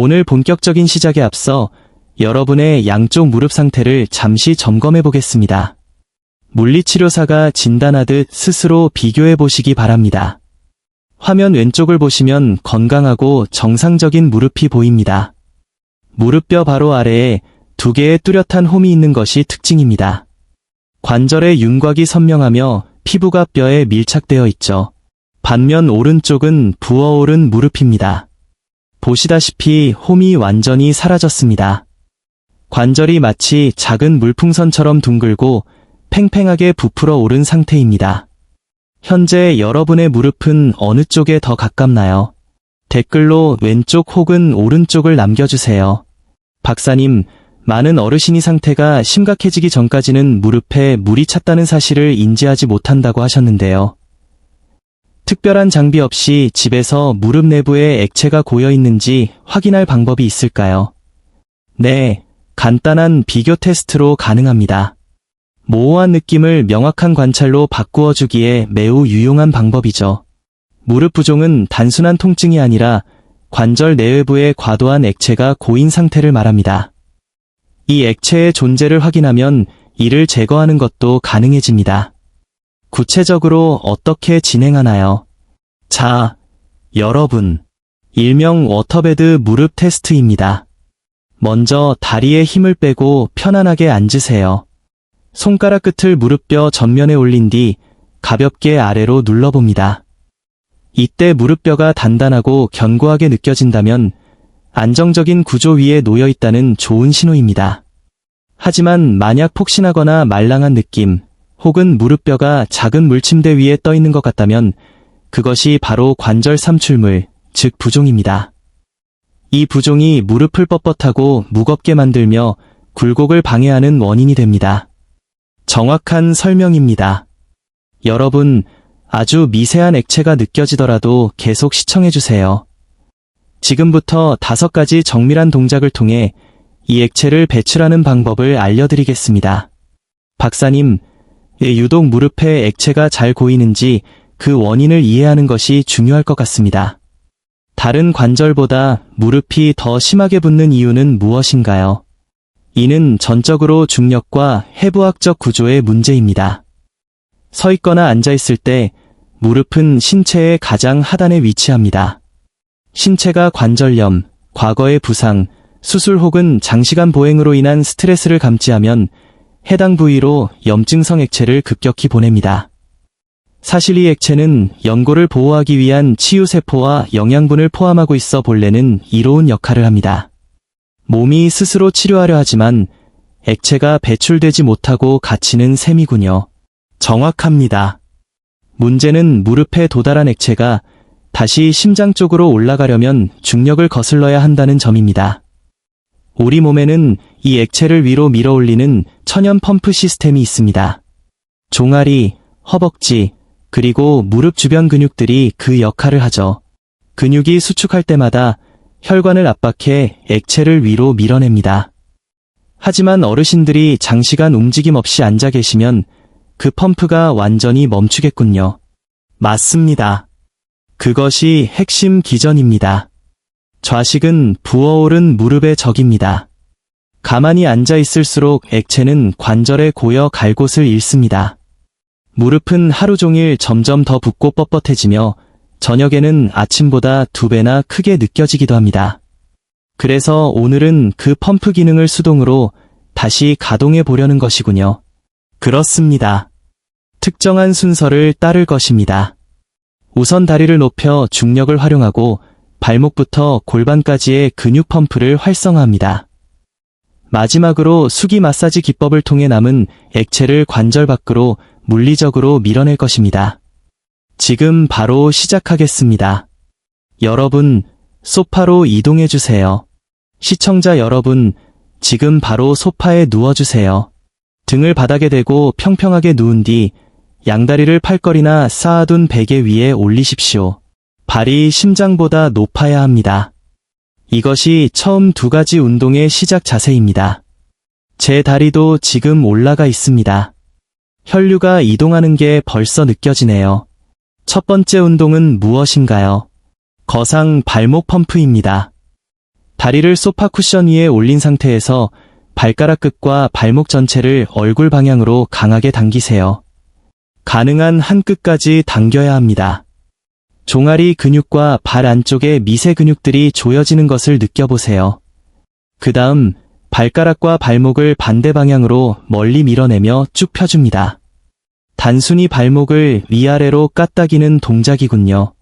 오늘 본격적인 시작에 앞서 여러분의 양쪽 무릎 상태를 잠시 점검해 보겠습니다. 물리치료사가 진단하듯 스스로 비교해 보시기 바랍니다. 화면 왼쪽을 보시면 건강하고 정상적인 무릎이 보입니다. 무릎뼈 바로 아래에 두 개의 뚜렷한 홈이 있는 것이 특징입니다. 관절의 윤곽이 선명하며 피부가 뼈에 밀착되어 있죠. 반면 오른쪽은 부어오른 무릎입니다. 보시다시피 홈이 완전히 사라졌습니다. 관절이 마치 작은 물풍선처럼 둥글고 팽팽하게 부풀어 오른 상태입니다. 현재 여러분의 무릎은 어느 쪽에 더 가깝나요? 댓글로 왼쪽 혹은 오른쪽을 남겨주세요. 박사님, 많은 어르신이 상태가 심각해지기 전까지는 무릎에 물이 찼다는 사실을 인지하지 못한다고 하셨는데요. 특별한 장비 없이 집에서 무릎 내부에 액체가 고여 있는지 확인할 방법이 있을까요? 네, 간단한 비교 테스트로 가능합니다. 모호한 느낌을 명확한 관찰로 바꾸어 주기에 매우 유용한 방법이죠. 무릎 부종은 단순한 통증이 아니라 관절 내외부에 과도한 액체가 고인 상태를 말합니다. 이 액체의 존재를 확인하면 이를 제거하는 것도 가능해집니다. 구체적으로 어떻게 진행하나요? 자, 여러분, 일명 워터베드 무릎 테스트입니다. 먼저 다리에 힘을 빼고 편안하게 앉으세요. 손가락 끝을 무릎뼈 전면에 올린 뒤 가볍게 아래로 눌러봅니다. 이때 무릎뼈가 단단하고 견고하게 느껴진다면 안정적인 구조 위에 놓여 있다는 좋은 신호입니다. 하지만 만약 폭신하거나 말랑한 느낌, 혹은 무릎뼈가 작은 물침대 위에 떠 있는 것 같다면 그것이 바로 관절 삼출물, 즉 부종입니다. 이 부종이 무릎을 뻣뻣하고 무겁게 만들며 굴곡을 방해하는 원인이 됩니다. 정확한 설명입니다. 여러분, 아주 미세한 액체가 느껴지더라도 계속 시청해주세요. 지금부터 5가지 정밀한 동작을 통해 이 액체를 배출하는 방법을 알려드리겠습니다. 박사님, 유독 무릎에 액체가 잘 고이는지 그 원인을 이해하는 것이 중요할 것 같습니다. 다른 관절보다 무릎이 더 심하게 붓는 이유는 무엇인가요? 이는 전적으로 중력과 해부학적 구조의 문제입니다. 서 있거나 앉아 있을 때 무릎은 신체의 가장 하단에 위치합니다. 신체가 관절염, 과거의 부상, 수술 혹은 장시간 보행으로 인한 스트레스를 감지하면 해당 부위로 염증성 액체를 급격히 보냅니다. 사실 이 액체는 연골을 보호하기 위한 치유세포와 영양분을 포함하고 있어 본래는 이로운 역할을 합니다. 몸이 스스로 치료하려 하지만 액체가 배출되지 못하고 갇히는 셈이군요. 정확합니다. 문제는 무릎에 도달한 액체가 다시 심장 쪽으로 올라가려면 중력을 거슬러야 한다는 점입니다. 우리 몸에는 이 액체를 위로 밀어 올리는 천연 펌프 시스템이 있습니다. 종아리, 허벅지, 그리고 무릎 주변 근육들이 그 역할을 하죠. 근육이 수축할 때마다 혈관을 압박해 액체를 위로 밀어냅니다. 하지만 어르신들이 장시간 움직임 없이 앉아 계시면 그 펌프가 완전히 멈추겠군요. 맞습니다. 그것이 핵심 기전입니다. 좌식은 부어오른 무릎의 적입니다. 가만히 앉아 있을수록 액체는 관절에 고여 갈 곳을 잃습니다. 무릎은 하루 종일 점점 더 붓고 뻣뻣해지며 저녁에는 아침보다 2배나 크게 느껴지기도 합니다. 그래서 오늘은 그 펌프 기능을 수동으로 다시 가동해 보려는 것이군요. 그렇습니다. 특정한 순서를 따를 것입니다. 우선 다리를 높여 중력을 활용하고 발목부터 골반까지의 근육 펌프를 활성화합니다. 마지막으로 수기 마사지 기법을 통해 남은 액체를 관절 밖으로 물리적으로 밀어낼 것입니다. 지금 바로 시작하겠습니다. 여러분, 소파로 이동해주세요. 시청자 여러분, 지금 바로 소파에 누워주세요. 등을 바닥에 대고 평평하게 누운 뒤 양다리를 팔걸이나 쌓아둔 베개 위에 올리십시오. 발이 심장보다 높아야 합니다. 이것이 처음 2가지 운동의 시작 자세입니다. 제 다리도 지금 올라가 있습니다. 혈류가 이동하는 게 벌써 느껴지네요. 첫 번째 운동은 무엇인가요? 거상 발목 펌프입니다. 다리를 소파 쿠션 위에 올린 상태에서 발가락 끝과 발목 전체를 얼굴 방향으로 강하게 당기세요. 가능한 한 끝까지 당겨야 합니다. 종아리 근육과 발 안쪽의 미세 근육들이 조여지는 것을 느껴보세요. 그 다음 발가락과 발목을 반대 방향으로 멀리 밀어내며 쭉 펴줍니다. 단순히 발목을 위아래로 까딱이는 동작이군요.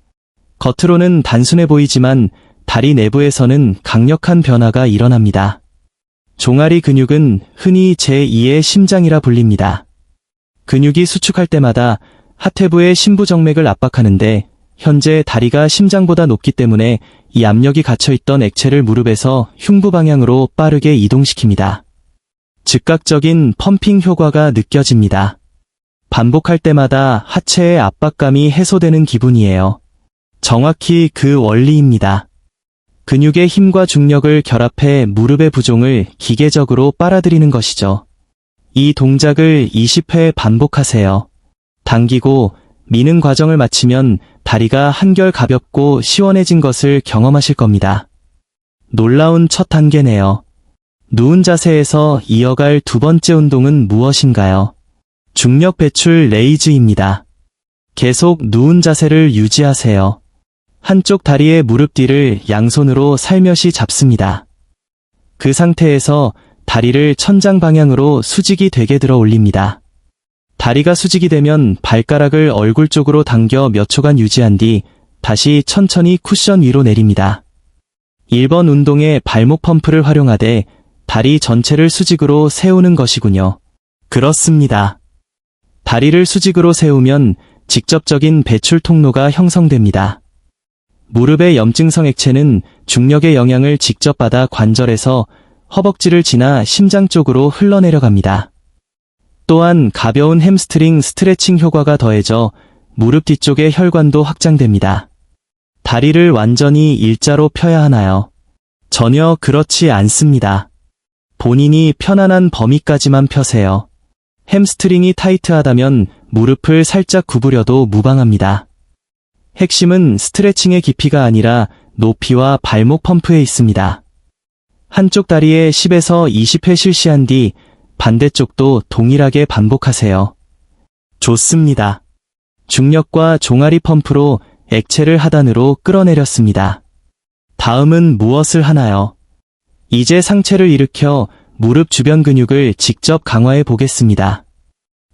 겉으로는 단순해 보이지만 다리 내부에서는 강력한 변화가 일어납니다. 종아리 근육은 흔히 제2의 심장이라 불립니다. 근육이 수축할 때마다 하태부의 심부정맥을 압박하는데 현재 다리가 심장보다 높기 때문에 이 압력이 갇혀있던 액체를 무릎에서 흉부 방향으로 빠르게 이동시킵니다. 즉각적인 펌핑 효과가 느껴집니다. 반복할 때마다 하체의 압박감이 해소되는 기분이에요. 정확히 그 원리입니다. 근육의 힘과 중력을 결합해 무릎의 부종을 기계적으로 빨아들이는 것이죠. 이 동작을 20회 반복하세요. 당기고 미는 과정을 마치면 다리가 한결 가볍고 시원해진 것을 경험하실 겁니다. 놀라운 첫 단계네요. 누운 자세에서 이어갈 두 번째 운동은 무엇인가요? 중력 배출 레이즈입니다. 계속 누운 자세를 유지하세요. 한쪽 다리의 무릎 뒤를 양손으로 살며시 잡습니다. 그 상태에서 다리를 천장 방향으로 수직이 되게 들어 올립니다. 다리가 수직이 되면 발가락을 얼굴 쪽으로 당겨 몇 초간 유지한 뒤 다시 천천히 쿠션 위로 내립니다. 1번 운동의 발목 펌프를 활용하되 다리 전체를 수직으로 세우는 것이군요. 그렇습니다. 다리를 수직으로 세우면 직접적인 배출 통로가 형성됩니다. 무릎의 염증성 액체는 중력의 영향을 직접 받아 관절에서 허벅지를 지나 심장 쪽으로 흘러내려갑니다. 또한 가벼운 햄스트링 스트레칭 효과가 더해져 무릎 뒤쪽의 혈관도 확장됩니다. 다리를 완전히 일자로 펴야 하나요? 전혀 그렇지 않습니다. 본인이 편안한 범위까지만 펴세요. 햄스트링이 타이트하다면 무릎을 살짝 구부려도 무방합니다. 핵심은 스트레칭의 깊이가 아니라 높이와 발목 펌프에 있습니다. 한쪽 다리에 10에서 20회 실시한 뒤 반대쪽도 동일하게 반복하세요. 좋습니다. 중력과 종아리 펌프로 액체를 하단으로 끌어내렸습니다. 다음은 무엇을 하나요? 이제 상체를 일으켜 무릎 주변 근육을 직접 강화해 보겠습니다.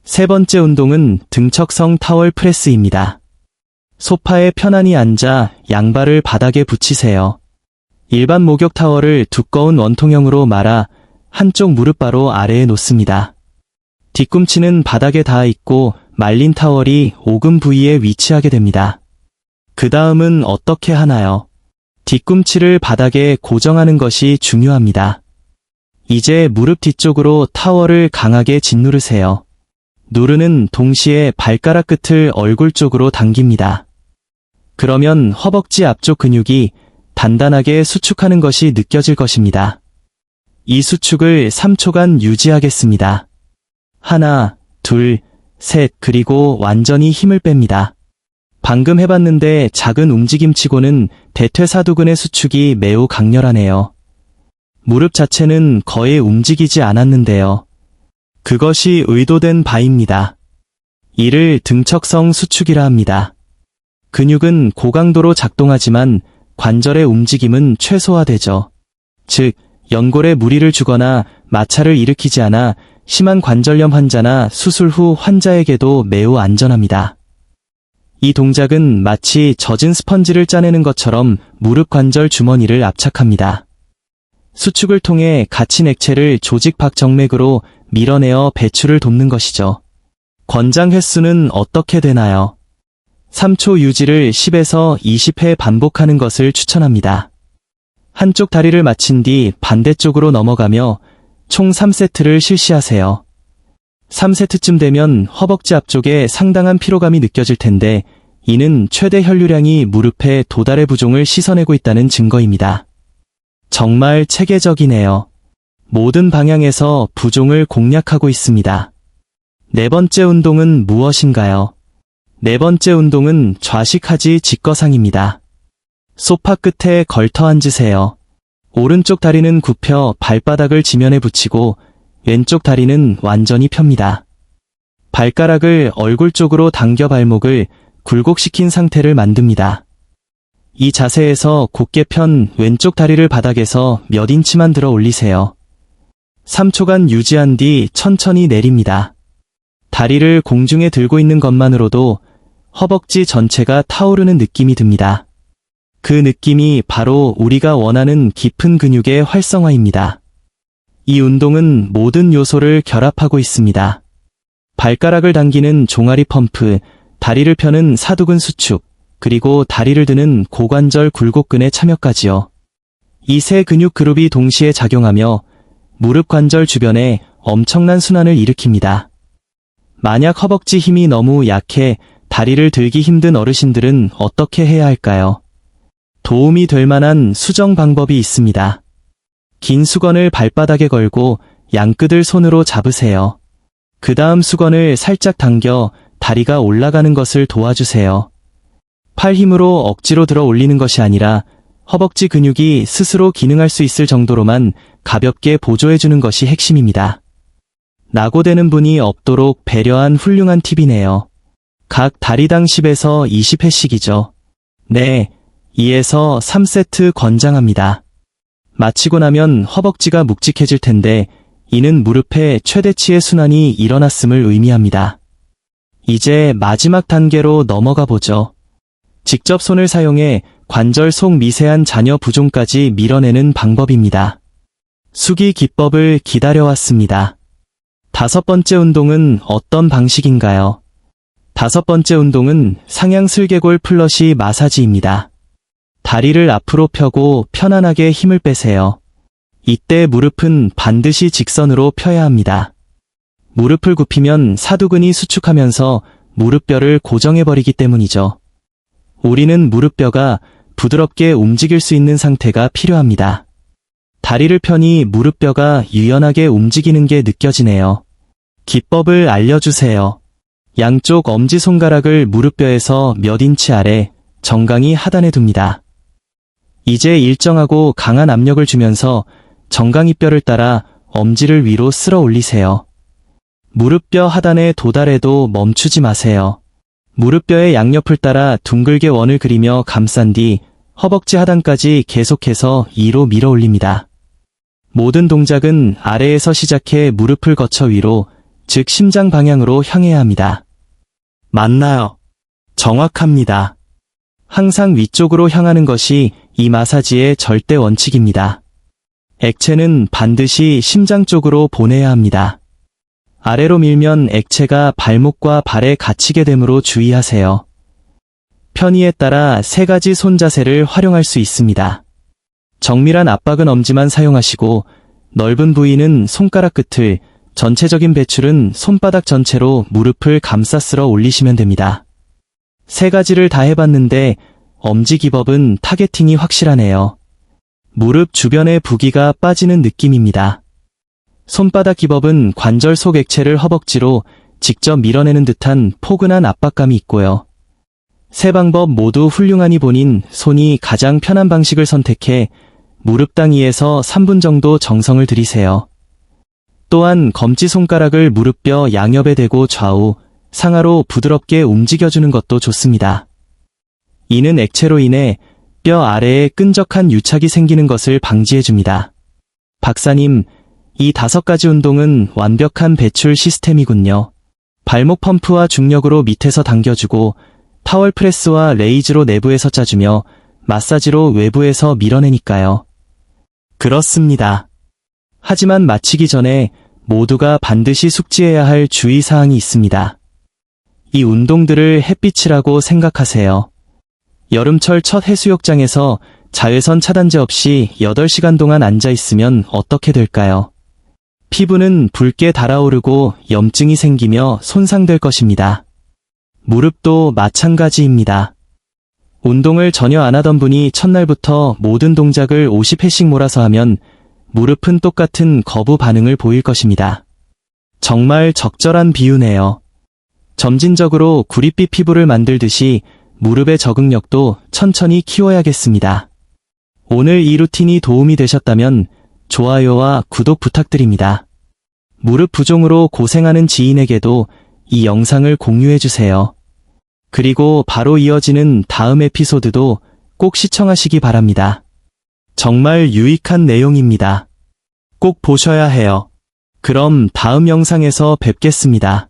세 번째 운동은 등척성 타월 프레스입니다. 소파에 편안히 앉아 양발을 바닥에 붙이세요. 일반 목욕 타월을 두꺼운 원통형으로 말아 한쪽 무릎바로 아래에 놓습니다. 뒤꿈치는 바닥에 닿아 있고 말린 타월이 오금 부위에 위치하게 됩니다. 그 다음은 어떻게 하나요? 뒤꿈치를 바닥에 고정하는 것이 중요합니다. 이제 무릎 뒤쪽으로 타월을 강하게 짓누르세요. 누르는 동시에 발가락 끝을 얼굴 쪽으로 당깁니다. 그러면 허벅지 앞쪽 근육이 단단하게 수축하는 것이 느껴질 것입니다. 이 수축을 3초간 유지하겠습니다. 하나, 둘, 셋, 그리고 완전히 힘을 뺍니다. 방금 해봤는데 작은 움직임치고는 대퇴사두근의 수축이 매우 강렬하네요. 무릎 자체는 거의 움직이지 않았는데요. 그것이 의도된 바입니다. 이를 등척성 수축이라 합니다. 근육은 고강도로 작동하지만 관절의 움직임은 최소화되죠. 즉, 연골에 무리를 주거나 마찰을 일으키지 않아 심한 관절염 환자나 수술 후 환자에게도 매우 안전합니다. 이 동작은 마치 젖은 스펀지를 짜내는 것처럼 무릎 관절 주머니를 압착합니다. 수축을 통해 갇힌 액체를 조직 밖 정맥으로 밀어내어 배출을 돕는 것이죠. 권장 횟수는 어떻게 되나요? 3초 유지를 10에서 20회 반복하는 것을 추천합니다. 한쪽 다리를 마친 뒤 반대쪽으로 넘어가며 총 3세트를 실시하세요. 3세트쯤 되면 허벅지 앞쪽에 상당한 피로감이 느껴질 텐데 이는 최대 혈류량이 무릎에 도달의 부종을 씻어내고 있다는 증거입니다. 정말 체계적이네요. 모든 방향에서 부종을 공략하고 있습니다. 네 번째 운동은 무엇인가요? 네 번째 운동은 좌식하지 직거상입니다. 소파 끝에 걸터 앉으세요. 오른쪽 다리는 굽혀 발바닥을 지면에 붙이고 왼쪽 다리는 완전히 펴니다. 발가락을 얼굴 쪽으로 당겨 발목을 굴곡시킨 상태를 만듭니다. 이 자세에서 곧게 편 왼쪽 다리를 바닥에서 몇 인치만 들어 올리세요. 3초간 유지한 뒤 천천히 내립니다. 다리를 공중에 들고 있는 것만으로도 허벅지 전체가 타오르는 느낌이 듭니다. 그 느낌이 바로 우리가 원하는 깊은 근육의 활성화입니다. 이 운동은 모든 요소를 결합하고 있습니다. 발가락을 당기는 종아리 펌프, 다리를 펴는 사두근 수축, 그리고 다리를 드는 고관절 굴곡근의 참여까지요. 이 세 근육 그룹이 동시에 작용하며 무릎 관절 주변에 엄청난 순환을 일으킵니다. 만약 허벅지 힘이 너무 약해 다리를 들기 힘든 어르신들은 어떻게 해야 할까요? 도움이 될 만한 수정 방법이 있습니다. 긴 수건을 발바닥에 걸고 양끝을 손으로 잡으세요. 그 다음 수건을 살짝 당겨 다리가 올라가는 것을 도와주세요. 팔 힘으로 억지로 들어 올리는 것이 아니라 허벅지 근육이 스스로 기능할 수 있을 정도로만 가볍게 보조해주는 것이 핵심입니다. 낙오되는 분이 없도록 배려한 훌륭한 팁이네요. 각 다리당 10에서 20회씩이죠. 네, 2에서 3세트 권장합니다. 마치고 나면 허벅지가 묵직해질 텐데 이는 무릎의 최대치의 순환이 일어났음을 의미합니다. 이제 마지막 단계로 넘어가 보죠. 직접 손을 사용해 관절 속 미세한 잔여 부종까지 밀어내는 방법입니다. 수기 기법을 기다려왔습니다. 5번째 운동은 어떤 방식인가요? 5번째 운동은 상향 슬개골 플러시 마사지입니다. 다리를 앞으로 펴고 편안하게 힘을 빼세요. 이때 무릎은 반드시 직선으로 펴야 합니다. 무릎을 굽히면 사두근이 수축하면서 무릎뼈를 고정해버리기 때문이죠. 우리는 무릎뼈가 부드럽게 움직일 수 있는 상태가 필요합니다. 다리를 펴니 무릎뼈가 유연하게 움직이는 게 느껴지네요. 기법을 알려주세요. 양쪽 엄지손가락을 무릎뼈에서 몇 인치 아래 정강이 하단에 둡니다. 이제 일정하고 강한 압력을 주면서 정강이뼈를 따라 엄지를 위로 쓸어 올리세요. 무릎뼈 하단에 도달해도 멈추지 마세요. 무릎뼈의 양옆을 따라 둥글게 원을 그리며 감싼 뒤 허벅지 하단까지 계속해서 2로 밀어 올립니다. 모든 동작은 아래에서 시작해 무릎을 거쳐 위로, 즉 심장 방향으로 향해야 합니다. 맞나요? 정확합니다. 항상 위쪽으로 향하는 것이 이 마사지의 절대 원칙입니다. 액체는 반드시 심장 쪽으로 보내야 합니다. 아래로 밀면 액체가 발목과 발에 갇히게 되므로 주의하세요. 편의에 따라 3가지 손 자세를 활용할 수 있습니다. 정밀한 압박은 엄지만 사용하시고 넓은 부위는 손가락 끝을, 전체적인 배출은 손바닥 전체로 무릎을 감싸 쓸어 올리시면 됩니다. 3가지를 다 해봤는데 엄지 기법은 타겟팅이 확실하네요. 무릎 주변의 부기가 빠지는 느낌입니다. 손바닥 기법은 관절 속 액체를 허벅지로 직접 밀어내는 듯한 포근한 압박감이 있고요. 3방법 모두 훌륭하니 본인 손이 가장 편한 방식을 선택해 무릎당 2에서 3분 정도 정성을 들이세요. 또한 검지손가락을 무릎뼈 양옆에 대고 좌우, 상하로 부드럽게 움직여주는 것도 좋습니다. 이는 액체로 인해 뼈 아래에 끈적한 유착이 생기는 것을 방지해줍니다. 박사님, 이 5가지 운동은 완벽한 배출 시스템이군요. 발목 펌프와 중력으로 밑에서 당겨주고 타월 프레스와 레이즈로 내부에서 짜주며 마사지로 외부에서 밀어내니까요. 그렇습니다. 하지만 마치기 전에 모두가 반드시 숙지해야 할 주의사항이 있습니다. 이 운동들을 햇빛이라고 생각하세요. 여름철 첫 해수욕장에서 자외선 차단제 없이 8시간 동안 앉아있으면 어떻게 될까요? 피부는 붉게 달아오르고 염증이 생기며 손상될 것입니다. 무릎도 마찬가지입니다. 운동을 전혀 안 하던 분이 첫날부터 모든 동작을 50회씩 몰아서 하면 무릎은 똑같은 거부 반응을 보일 것입니다. 정말 적절한 비유네요. 점진적으로 구릿빛 피부를 만들듯이 무릎의 적응력도 천천히 키워야겠습니다. 오늘 이 루틴이 도움이 되셨다면 좋아요와 구독 부탁드립니다. 무릎 부종으로 고생하는 지인에게도 이 영상을 공유해주세요. 그리고 바로 이어지는 다음 에피소드도 꼭 시청하시기 바랍니다. 정말 유익한 내용입니다. 꼭 보셔야 해요. 그럼 다음 영상에서 뵙겠습니다.